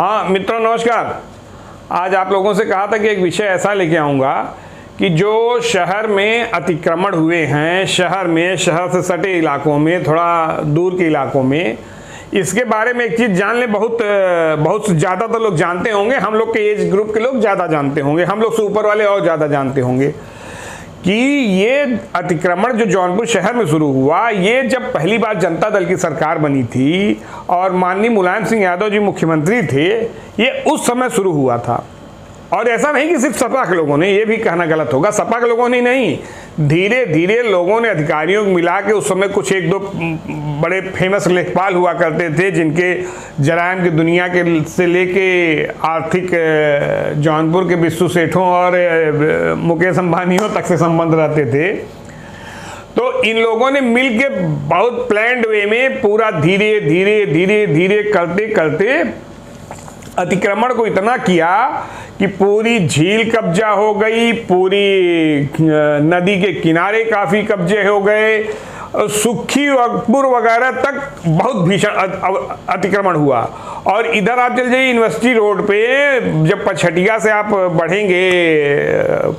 हाँ मित्रों नमस्कार। आज आप लोगों से कहा था कि एक विषय ऐसा लेके आऊँगा कि जो शहर में अतिक्रमण हुए हैं, शहर से सटे इलाकों में, थोड़ा दूर के इलाकों में, इसके बारे में एक चीज़ जान लें। बहुत ज़्यादा तो लोग जानते होंगे, हम लोग के एज ग्रुप के लोग ज़्यादा जानते होंगे, हम लोग से ऊपर वाले और ज़्यादा जानते होंगे कि ये अतिक्रमण जो जौनपुर शहर में शुरू हुआ, ये जब पहली बार जनता दल की सरकार बनी थी और माननीय मुलायम सिंह यादव जी मुख्यमंत्री थे, ये उस समय शुरू हुआ था। और ऐसा नहीं कि सिर्फ सपा के लोगों ने, ये भी कहना गलत होगा, सपा के लोगों ने नहीं, धीरे धीरे लोगों ने अधिकारियों को मिला के, उस समय कुछ एक दो बड़े फेमस लेखपाल हुआ करते थे जिनके जराइम की दुनिया के से लेके आर्थिक जौनपुर के बिस्सू सेठों और मुकेश अंबानियों तक से संबंध रहते थे। तो इन लोगों ने मिल के बहुत प्लान्ड वे में पूरा धीरे धीरे करते करते अतिक्रमण को इतना किया कि पूरी झील कब्जा हो गई, पूरी नदी के किनारे काफ़ी कब्जे हो गए, सुखी अकबर वगैरह तक बहुत भीषण अतिक्रमण हुआ। और इधर आप चल जाइए यूनिवर्सिटी रोड पे, जब पछटिया से आप बढ़ेंगे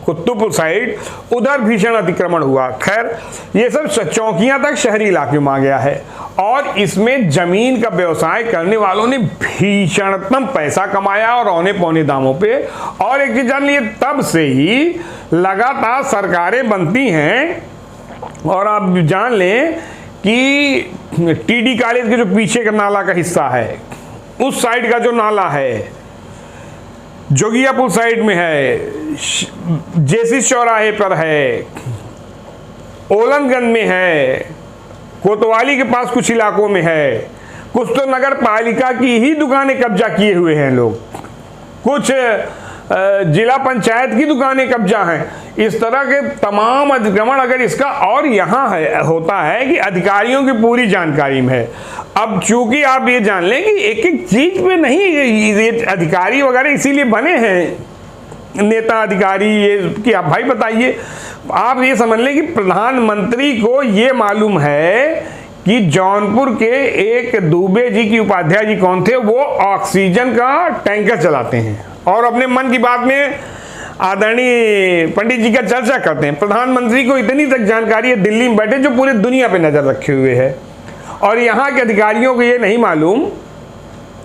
कुतुबपुर साइड, उधर भीषण अतिक्रमण हुआ। खैर ये सब चौकियां तक शहरी इलाके में आ गया है और इसमें जमीन का व्यवसाय करने वालों ने भीषणतम पैसा कमाया और औने पौने दामों पे। और एक चीज जान लिए, तब से ही लगातार सरकारें बनती हैं। और आप जान लें कि टीडी कॉलेज के जो पीछे का नाला का हिस्सा है, उस साइड का जो नाला है, जोगियापुर साइड में है, जेसी चौराहे पर है, ओलनगंज में है, कोतवाली के पास कुछ इलाकों में है, कुछ तो नगर पालिका की ही दुकानें कब्जा किए हुए हैं लोग, कुछ जिला पंचायत की दुकानें कब्जा हैं। इस तरह के तमाम अतिक्रमण अगर इसका और यहाँ है होता है कि अधिकारियों की पूरी जानकारी में है। अब चूंकि आप ये जान लें कि एक एक चीज पे नहीं, ये अधिकारी वगैरह इसीलिए बने हैं नेता अधिकारी, ये कि आप भाई बताइए, आप ये समझ लें कि प्रधानमंत्री को ये मालूम है कि जौनपुर के एक दुबे जी की उपाध्याय जी कौन थे, वो ऑक्सीजन का टैंकर चलाते हैं और अपने मन की बात में आदरणीय पंडित जी का चर्चा करते हैं। प्रधानमंत्री को इतनी तक जानकारी है दिल्ली में बैठे, जो पूरी दुनिया पे नजर रखे हुए है, और यहाँ के अधिकारियों को ये नहीं मालूम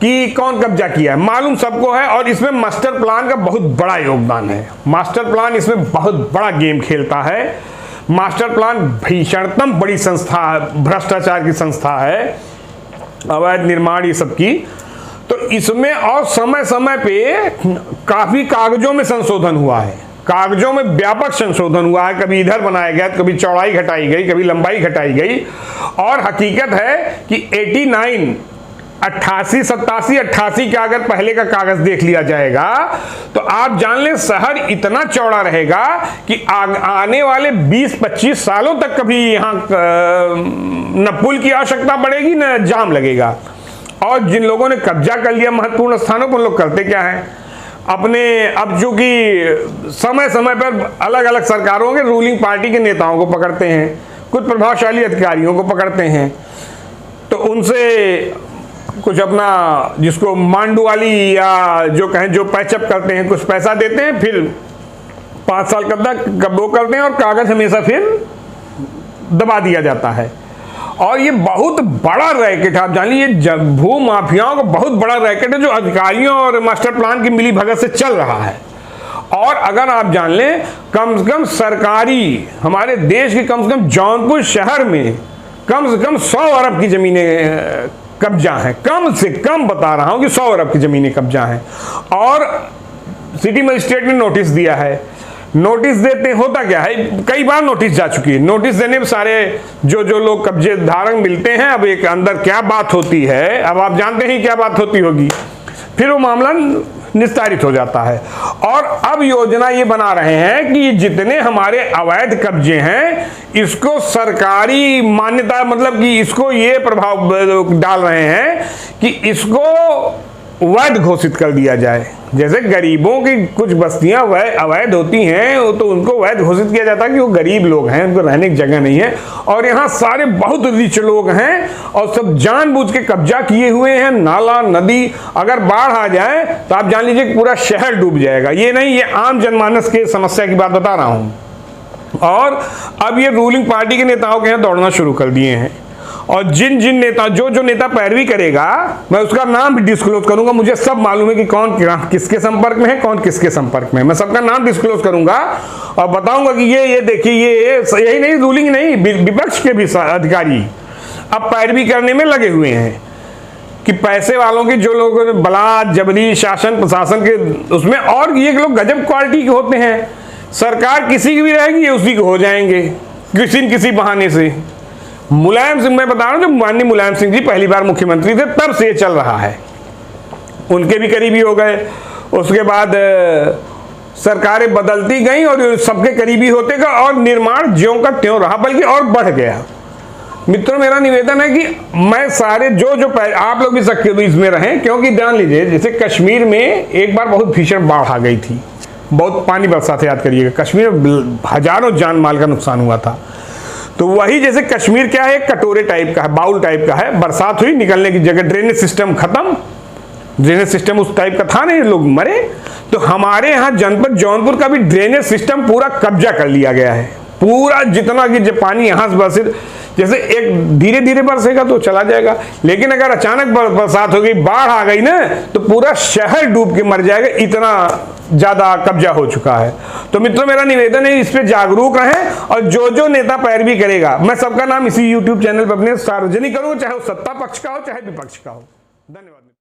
कि कौन कब्जा किया है। मालूम सबको है और इसमें मास्टर प्लान का बहुत बड़ा योगदान है। मास्टर प्लान इसमें बहुत बड़ा गेम खेलता है। मास्टर प्लान भीषणतम बड़ी संस्था है, भ्रष्टाचार की संस्था है, अवैध निर्माण ये सब की। तो इसमें और समय समय पे काफी कागजों में संशोधन हुआ है, कागजों में व्यापक संशोधन हुआ है। कभी इधर बनाया गया, कभी चौड़ाई घटाई गई, कभी लंबाई घटाई गई। और हकीकत है कि 89, 88, 87, 88 का अगर पहले का कागज देख लिया जाएगा तो आप जान लें शहर इतना चौड़ा रहेगा कि आने वाले 20-25 सालों तक कभी यहाँ न पुल की आवश्यकता पड़ेगी न जाम लगेगा। और जिन लोगों ने कब्जा कर लिया महत्वपूर्ण स्थानों पर, लोग करते क्या हैं अपने, अब चूंकि समय समय पर अलग अलग सरकारों के रूलिंग पार्टी के नेताओं को पकड़ते हैं, कुछ प्रभावशाली अधिकारियों को पकड़ते हैं, तो उनसे कुछ अपना जिसको मांडू वाली या जो कहें जो पैचअप करते हैं, कुछ पैसा देते हैं, फिर 5 साल तक वो करते हैं और कागज हमेशा फिर दबा दिया जाता है। और ये बहुत बड़ा रैकेट है, आप जान लीजिए, भू माफियाओं का बहुत बड़ा रैकेट है जो अधिकारियों और मास्टर प्लान की मिली भगत से चल रहा है। और अगर आप जान लें, कम से कम सरकारी, हमारे देश के कम से कम जौनपुर शहर में कम से कम 100 अरब की जमीनें कब्जा हैं, कम से कम बता रहा हूं कि 100 अरब की जमीनें कब्जा हैं। और सिटी मजिस्ट्रेट ने नोटिस दिया है। नोटिस देते होता क्या है, कई बार नोटिस जा चुकी है, नोटिस देने में सारे जो लोग कब्जे धारक मिलते हैं। अब एक अंदर क्या बात होती है, अब आप जानते हैं क्या बात होती होगी, फिर वो मामला निस्तारित हो जाता है। और अब योजना ये बना रहे हैं कि जितने हमारे अवैध कब्जे हैं, इसको सरकारी मान्यता, मतलब कि इसको ये प्रभाव डाल रहे हैं कि इसको वैध घोषित कर दिया जाए। जैसे गरीबों की कुछ बस्तियां अवैध होती हैं, वो तो उनको वैध घोषित किया जाता है कि वो गरीब लोग हैं, उनको रहने की जगह नहीं है। और यहाँ सारे बहुत रिच लोग हैं और सब जानबूझ के कब्जा किए हुए हैं। नाला नदी, अगर बाढ़ आ जाए तो आप जान लीजिए पूरा शहर डूब जाएगा। ये नहीं, ये आम जनमानस के समस्या की बात बता रहा हूँ। और अब ये रूलिंग पार्टी के नेताओं के यहाँ दौड़ना शुरू कर दिए हैं। और जिन नेता जो नेता पैरवी करेगा, मैं उसका नाम भी डिस्क्लोज करूंगा। मुझे सब मालूम है कि कौन किसके संपर्क में है, कौन किसके संपर्क में है। मैं सबका नाम डिस्क्लोज करूंगा और बताऊंगा कि ये देखिए, ये यही नहीं, रूलिंग नहीं, विपक्ष के भी अधिकारी अब पैरवी करने में लगे हुए हैं कि पैसे वालों के जो लोग बलात् जबरी शासन प्रशासन के उसमें, और ये लोग गजब क्वालिटी के होते हैं। सरकार किसी की भी रहेगी, ये उसी को हो जाएंगे किसी न किसी बहाने से। मुलायम सिंह, मैं बता रहा हूं, जब माननीय मुलायम सिंह जी पहली बार मुख्यमंत्री थे तब से ये चल रहा है। उनके भी करीबी हो गए, उसके बाद सरकारें बदलती गई और सबके करीबी होते गए और निर्माण ज्यों का त्यों रहा, बल्कि और बढ़ गया। मित्रों, मेरा निवेदन है कि मैं सारे जो आप लोग भी सकते इसमें रहें, क्योंकि ध्यान लीजिए, जैसे कश्मीर में एक बार बहुत भीषण बाढ़ आ गई थी, बहुत पानी बरसा था, याद करिएगा। कश्मीर में हजारों जान माल का नुकसान हुआ था। तो वही जैसे कश्मीर क्या है, एक कटोरे टाइप का है, बाउल टाइप का है। बरसात हुई, निकलने की जगह, ड्रेनेज सिस्टम खत्म, ड्रेनेज सिस्टम उस टाइप का था नहीं, लोग मरे। तो हमारे यहाँ जनपद जौनपुर का भी ड्रेनेज सिस्टम पूरा कब्जा कर लिया गया है। पूरा जितना कि जब पानी यहाँ से बरसे, जैसे एक धीरे धीरे बरसेगा तो चला जाएगा, लेकिन अगर अचानक बरसात हो गई, बाढ़ आ गई ना, तो पूरा शहर डूब के मर जाएगा, इतना ज्यादा कब्जा हो चुका है। तो मित्रों, मेरा निवेदन है इस पे जागरूक रहें और जो नेता पैरवी करेगा, मैं सबका नाम इसी YouTube चैनल पर अपने सार्वजनिक करूंगा, चाहे वो सत्ता पक्ष का हो चाहे विपक्ष का हो। धन्यवाद।